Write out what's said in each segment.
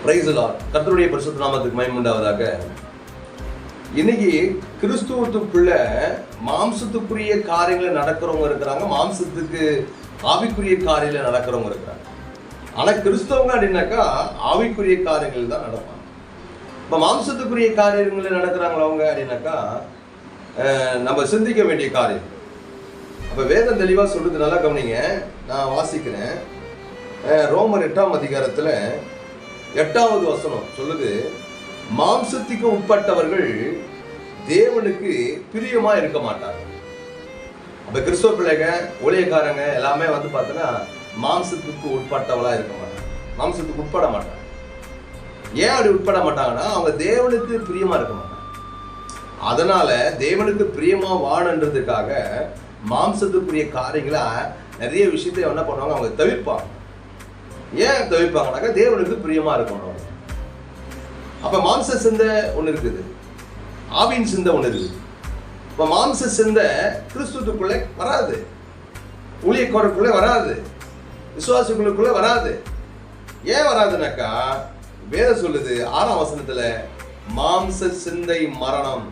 Praise the Lord. கர்த்தருடைய பரிசுத்த நாமத்துக்கு மகிமை உண்டாவதாக. இன்னைக்கு கிறிஸ்துவுக்குள்ள மாம்சத்துக்குரிய காரியங்களை நடக்கிறவங்க இருக்கிறாங்க, மாம்சத்துக்கு ஆவிக்குரிய காரியங்களை நடக்கிறவங்க இருக்கிறாங்க. ஆனால் கிறிஸ்தவங்க அப்படின்னாக்கா ஆவிக்குரிய காரியங்கள் தான் நடப்பாங்க. இப்போ மாம்சத்துக்குரிய காரியங்கள் நடக்கிறாங்களா அவங்க அப்படின்னாக்கா நம்ம சிந்திக்க வேண்டிய காரியம். அப்போ வேதம் தெளிவாக சொல்றது, நல்லா கவனிங்க. நான் வாசிக்கிறேன். ரோமர் 8ஆம் அதிகாரத்தில் 8வது வசனம் சொல்லுது, மாம்சத்துக்கு உட்பட்டவர்கள் தேவனுக்கு பிரியமா இருக்க மாட்டாங்க. அப்ப கிறிஸ்தவ பிள்ளைங்க, ஊழியக்காரங்க எல்லாமே பார்த்தோன்னா மாம்சத்துக்கு உட்பட்டவளா இருக்க மாட்டாங்க, மாம்சத்துக்கு உட்பட மாட்டாங்க. ஏன் அப்படி உட்பட மாட்டாங்கன்னா அவங்க தேவனுக்கு பிரியமா இருக்க மாட்டாங்க. அதனால தேவனுக்கு பிரியமா வாழன்றதுக்காக மாம்சத்துக்குரிய காரியங்களை நிறைய விஷயத்தை என்ன பண்ணுவாங்க, அவங்க தவிர்ப்பாங்க. ஏன் தவிர்ப்பாங்கனாக்கா தேவனுக்கு பிரியமா இருக்கணும். அப்ப மாம்ச சிந்தை ஒண்ணு இருக்குது, ஆவின் சிந்தை ஒண்ணு இருக்குது. இப்ப மாம்ச சிந்தை கிறிஸ்துவுக்குள்ள வராது, ஊழியக்காரருக்குள்ள வராது, விசுவாசிகளுக்குள்ள வராது. ஏன் வராதுனாக்கா வேதம் சொல்லுது 6ஆம் வசனத்துல, மாம்ச சிந்தை மரணம்,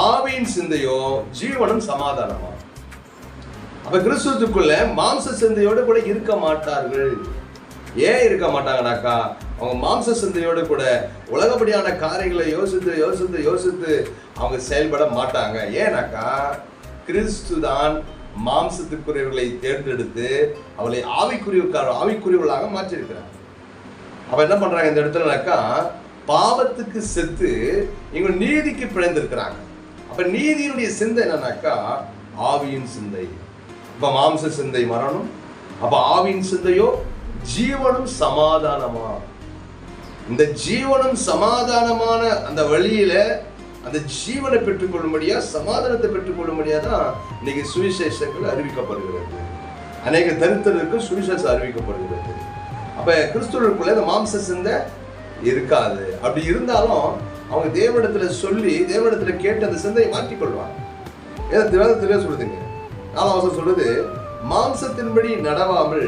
ஆவின் சிந்தையோ ஜீவனும் சமாதானமா. அப்ப கிறிஸ்துவுக்குள்ள மாம்ச சிந்தையோடு கூட இருக்க மாட்டார்கள். ஏன் இருக்க மாட்டாங்கனாக்கா அவங்க மாம்ச சிந்தையோடு கூட உலகப்படியான காரியங்களை யோசித்து யோசித்து யோசித்து அவங்க செயல்பட மாட்டாங்க. ஏன்னாக்கா கிறிஸ்து தான் மாம்சத்துக்குரியவர்களை தேர்ந்தெடுத்து அவளை ஆவிக்குரியவர்களாக மாற்றிருக்கிறாங்க. அப்ப என்ன பண்றாங்க இந்த இடத்துலனாக்கா, பாவத்துக்கு செத்து இவங்க நீதிக்கு பிழைந்திருக்கிறாங்க. அப்ப நீதியினுடைய சிந்தை என்னன்னாக்கா ஆவியின் சிந்தை. இப்ப மாம்ச சிந்தை மரணம், அப்ப ஆவியின் சிந்தையோ ஜீவனும் சமாதானமா. இந்த ஜீவனும் சமாதானமான அந்த வழியில அந்த ஜீவனை பெற்றுக்கொள்ளும்படியா, சமாதானத்தை பெற்றுக்கொள்ளும்படியா தான் இன்னைக்கு சுவிசேஷங்கள் அறிவிக்கப்படுகிறது. அநேக தரித்திரருக்கு சுவிசேஷம் அறிவிக்கப்படுகிறது. அப்ப கிறிஸ்துவுக்குள்ள இந்த மாம்ச சிந்தை இருக்காது. அப்படி இருந்தாலும் அவங்க தேவனிடத்துல சொல்லி தேவனிடத்துல கேட்டு அந்த சிந்தையை மாற்றிக்கொள்வாங்க. ஏதோ தெளிவாக சொல்லுதுங்க. 4ஆம் வசனம் சொல்லுது, மாம்சத்தின்படி நடவாமல்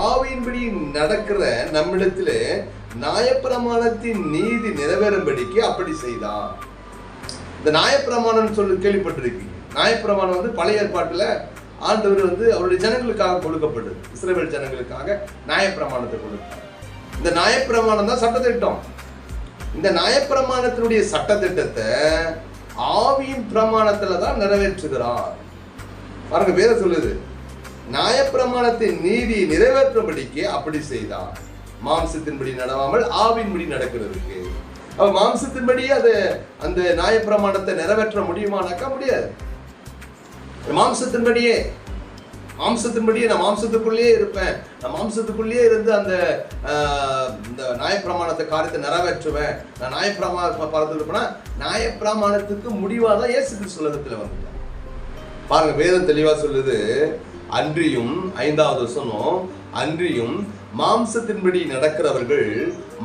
ஆவியின்படி நடக்கிற நம்மிடத்திலே நியாயப்பிரமாணத்தின் நீதி நிறைவேறும்படிக்கு அப்படி செய்தார். இந்த நியாயப்பிரமாணம் சொல்லி கேள்விப்பட்டிருக்கீங்க. நியாயப்பிரமாணம் பழைய ஏற்பாட்டுல ஆண்டவர் அவருடைய ஜனங்களுக்காக கொடுக்கப்பட்டது. இஸ்ரவேல் ஜனங்களுக்காக நியாயப்பிரமாணத்தை கொடுத்தார். இந்த நியாயப்பிரமாணம் தான் சட்டத்திட்டம். இந்த நியாயப்பிரமாணத்தினுடைய சட்டத்திட்டத்தை ஆவியின் பிரமாணத்துல தான் நிறைவேற்றுகிறார். பாருங்க, வேதம் சொல்லுது, நியாயப்பிரமாணத்தின் நீதி நிறைவேற்றும்படிக்கு அப்படி செய்தார், மாம்சத்தின்படி நடவாமல் ஆவின்படி நடக்கிறதுக்கு. அப்ப மாம்சத்தின்படி அது அந்த நியாயப்பிரமாணத்தை நிறைவேற்ற முடியுமானாக்கா முடியாது. மாம்சத்தின்படியே நான் மாம்சத்துக்குள்ளேயே இருப்பேன், நான் மாம்சத்துக்குள்ளேயே இருந்து அந்த நியாயப்பிரமாணத்தை காரியத்தை நிறைவேற்றுவேன், நான் நியாயப்பிரமாணத்துக்கு இருப்பேன்னா நியாயப்பிரமாணத்துக்கு முடிவாதான் இயேசு கிறிஸ்து உலகத்துல வந்துட்டார். பாருங்க, வேதம் தெளிவா சொல்லுது, அன்றியும் 5வது வசனம், அன்றியும் மாம்சத்தின்படி நடக்கிறவர்கள்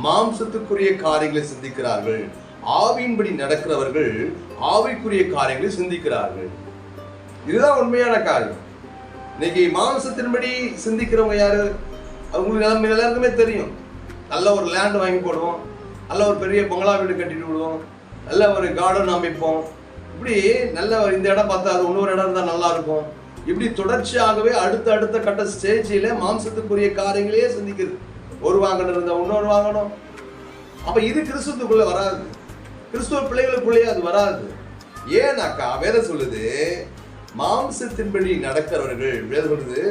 மாம்சத்துக்குரிய காரியங்களை சிந்திக்கிறார்கள், ஆவியின்படி நடக்கிறவர்கள் ஆவிக்குரிய காரியங்களை சிந்திக்கிறார்கள். இதுதான் உண்மையான காரியம். இன்னைக்கு மாம்சத்தின்படி சிந்திக்கிறவங்க யாரு? அவங்களுக்கு எல்லாருக்குமே தெரியும். நல்ல ஒரு லேண்ட் வாங்கி போடுவோம், நல்ல ஒரு பெரிய பங்களா வீடு கட்டிட்டு விடுவோம், நல்ல ஒரு கார்டன் அமைப்போம், இப்படி நல்ல இந்த இடம் பார்த்தா அது இன்னொரு இடம் இருந்தால் நல்லா இருக்கும். இப்படி தொடர்ச்சியாகவே அடுத்த கட்ட ஸ்டேஜில் மாம்சத்துக்குரிய காரியங்களையே சிந்திக்கிறது. ஒரு வாங்கணும் இருந்தால் இன்னொரு வாங்கணும். அப்போ இது கிறிஸ்துவுக்குள்ளே வராது, கிறிஸ்துவ பிள்ளைகளுக்குள்ளேயே அது வராது. ஏன்னாக்கா வேதம் சொல்லுது, மாம்சத்தின்படி நடக்கிறவர்கள், வேதம் சொல்லுது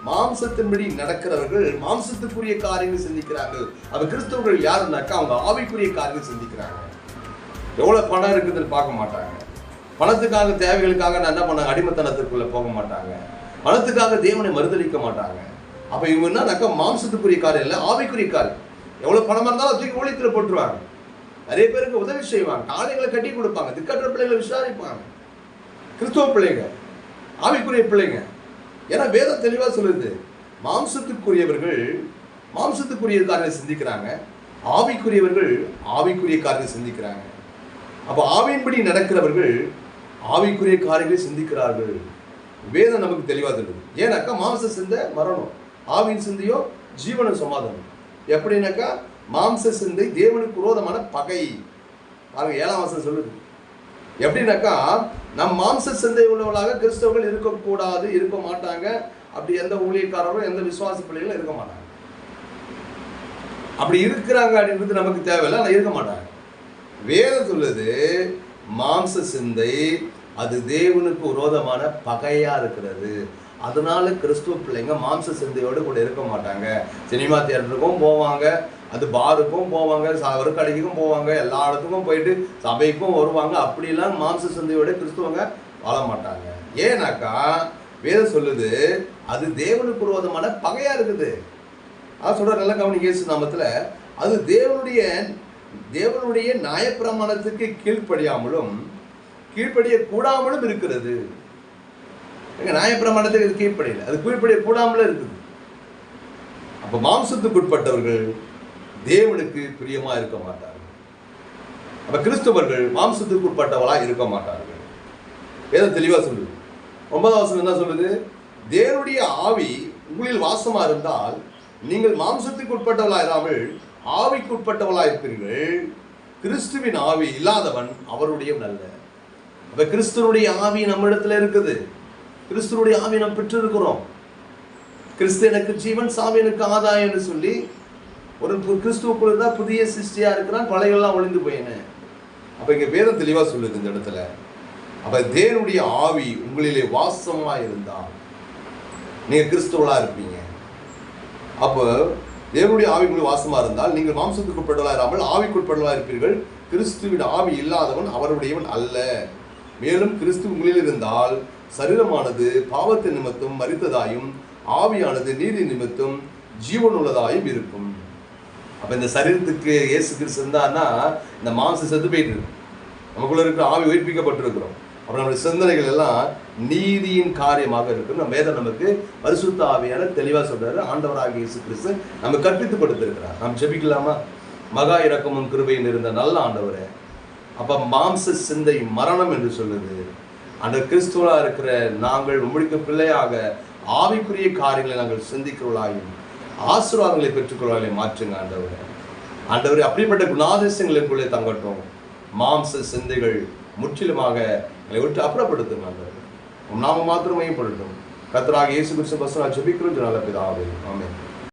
மாம்சத்தின்படி நடக்கிறவர்கள் மாம்சத்துக்குரிய காரியங்கள் சிந்திக்கிறார்கள். அப்போ கிறிஸ்தவர்கள் யாருன்னாக்கா அவங்க ஆவிக்குரிய காரியங்கள் சிந்திக்கிறாங்க. எவ்வளோ பணம் இருக்குதுன்னு பார்க்க மாட்டாங்க, பணத்துக்காக தேவைகளுக்காக நான் என்ன பண்ணாங்க, அடிமத்தனத்திற்குள்ள போக மாட்டாங்க, பணத்துக்காக தேவனை மறுதளிக்க மாட்டாங்க. அப்ப இவங்க என்னன்னாக்கா மாம்சத்துக்குரிய காரியம் இல்லை, ஆவிக்குரிய காரியம். எவ்வளவு பணமா இருந்தாலும் தூக்கி ஊழியத்துல போட்டுருவாங்க, நிறைய பேருக்கு உதவி செய்வாங்க, காரியங்களை கட்டி கொடுப்பாங்க, திக்கற்ற பிள்ளைகளை விசாரிப்பாங்க. கிறிஸ்துவ பிள்ளைங்க, ஆவிக்குரிய பிள்ளைங்க. ஏன்னா வேதம் தெளிவா சொல்லுது, மாம்சத்துக்குரியவர்கள் மாம்சத்துக்குரிய காரியத்தை சிந்திக்கிறாங்க, ஆவிக்குரியவர்கள் ஆவிக்குரிய காரியத்தை சிந்திக்கிறாங்க. அப்ப ஆவியின்படி நடக்கிறவர்கள் ஆவிக்குரிய காரியங்களை சிந்திக்கிறார்கள். வேதம் நமக்கு தெளிவா தெரியுது. ஏன்னாக்கா மாம்ச சிந்தை மரணம், ஆவியின் சிந்தையோ ஜீவன சமாதானம். எப்படின்னாக்கா மாம்ச சிந்தை தேவனுக்கு விரோதமான பகை. பாருங்க 7ஆம் வசனம் சொல்லுது. எப்படின்னாக்கா, நம் மாம்ச சிந்தை உள்ளவர்களாக கிறிஸ்தவர்கள் இருக்கக்கூடாது, இருக்க மாட்டாங்க. அப்படி எந்த ஊழியக்காரரும் எந்த விசுவாச பிள்ளைகளும் இருக்க மாட்டாங்க. அப்படி இருக்கிறாங்க அப்படின்றது நமக்கு தேவையில்லை, ஆனால் இருக்க மாட்டாங்க. வேதம் சொல்லுது மாம்ச சிந்தை அது தேவனுக்கு விரோதமான பகையா இருக்கிறது. அதனால கிறிஸ்துவ பிள்ளைங்க மாம்ச சிந்தையோடு கூட இருக்க மாட்டாங்க. சினிமா தியேட்டருக்கும் போவாங்க, அது பாருக்கும் போவாங்க, கடைக்கும் போவாங்க, எல்லா இடத்துக்கும் போயிட்டு சபைக்கும் வருவாங்க. அப்படிலாம் மாம்ச சிந்தையோட கிறிஸ்துவங்க வாழ மாட்டாங்க. ஏன்னாக்கா வேதம் சொல்லுது அது தேவனுக்கு விரோதமான பகையா இருக்குது. அதான் சொல்ற, நல்ல கவனிங்க. இயேசு நாமத்துல அது தேவனுடைய நியாயப்பிரமாணத்துக்கு கீழ்ப்படிய கூடாமலும் இருக்கிறது. நியாயப்பிரமாணத்துக்கு அது கீழ்ப்படியல, அது கீழ்ப்படிய கூடாமலும் இருக்குது. அப்ப மாம்சத்துக்கு உட்பட்டவர்கள் தேவனுக்கு பிரியமா இருக்க மாட்டார்கள். அப்ப கிறிஸ்தவர்கள் மாம்சத்துக்கு உட்பட்டவளா இருக்க மாட்டார்கள். வேதம் தெளிவா சொல்லுது. 9ஆம் வசனம் என்ன சொல்லுது? தேவனுடைய ஆவி உங்களில் வாசமா இருந்தால் நீங்கள் மாம்சத்துக்கு உட்பட்டவளா இராமல் ஆவிக்கு உட்பட்டவளா இருப்பீர்கள். கிறிஸ்துவின் ஆவி இல்லாதவன் அவருடையவன் அல்ல. அப்ப கிறிஸ்துவனுடைய ஆவி நம்ம இடத்துல இருக்குது. கிறிஸ்துவனுடைய ஆவி நாம் பெற்று இருக்கிறோம். கிறிஸ்து எனக்கு ஜீவன், சாவி எனக்கு ஆதாயம் என்று சொல்லி ஒரு கிறிஸ்துவுக்குள்ள தான் புதிய சிருஷ்டியா இருக்கிறான், பழையெல்லாம் ஒளிந்து போயின. அப்ப இங்க வேதம் தெளிவா சொல்லுது இந்த இடத்துல. அப்ப தேவனுடைய ஆவி உங்களிலே வாசமா இருந்தா நீங்க கிறிஸ்துவலா இருப்பீங்க. அப்போ தேவனுடைய ஆவி உங்களுக்கு வாசமா இருந்தால் நீங்கள் மாம்சத்துக்கு உட்பட்டவளா இராமல் ஆவிக்குட்பட்டவளா இருப்பீர்கள். கிறிஸ்துவின் ஆவி இல்லாதவன் அவருடையவன் அல்ல. மேலும் கிறிஸ்து உங்களில் இருந்தால் சரீரமானது பாவத்தின் நிமித்தம் மரித்ததாயும் ஆவியானது நீதி நிமித்தம் ஜீவன் உள்ளதாயும் இருக்கும். அப்ப இந்த சரீரத்துக்கு இயேசு கிறிஸ்து இருந்தான்னா இந்த மாம்சம் செத்து போயிட்டு இருக்கு, நமக்குள்ள இருக்கிற ஆவி உயிர்ப்பிக்கப்பட்டிருக்கிறோம். அப்புறம் நம்முடைய சிந்தனைகள் எல்லாம் நீதியின் காரியமாக இருக்கும். நம்ம வேதம் நமக்கு பரிசுத்த ஆவியான தெளிவா சொல்றாரு. ஆண்டவராகிய இயேசு கிறிஸ்து நம்ம கற்பித்து கொடுத்திருக்கிறார். நாம் ஜெபிக்கலாமா? மகா இரக்கமும் கிருபையும் இருந்த நல்ல ஆண்டவரே, அப்ப மாம்ச சிந்தை மரணம் என்று சொல்லுது. அந்த கிறிஸ்துவா இருக்கிற நாங்கள் உம்முடைய பிள்ளையாக ஆவிக்குரிய காரியங்களை நாங்கள் சிந்திக்கிறவர்களாயும் ஆசீர்வாதங்களை பெற்றுக்கொள்வார்களே மாற்றுங்க ஆண்டவரே. ஆண்டவரே, அப்படிப்பட்ட குணாதிசயங்களுக்குள்ளே தங்கட்டும். மாம்ச சிந்தைகள் முற்றிலுமாக எங்களை விட்டு அப்புறப்படுத்துங்க ஆண்டவரே. உம் நாம மாத்திரம் மையப்படட்டும். கர்த்தராகிய இயேசு கிறிஸ்து பரிசுத்த நாமத்தில் ஜெபிக்கிறோம் நல்ல பிதாவே, ஆமென்.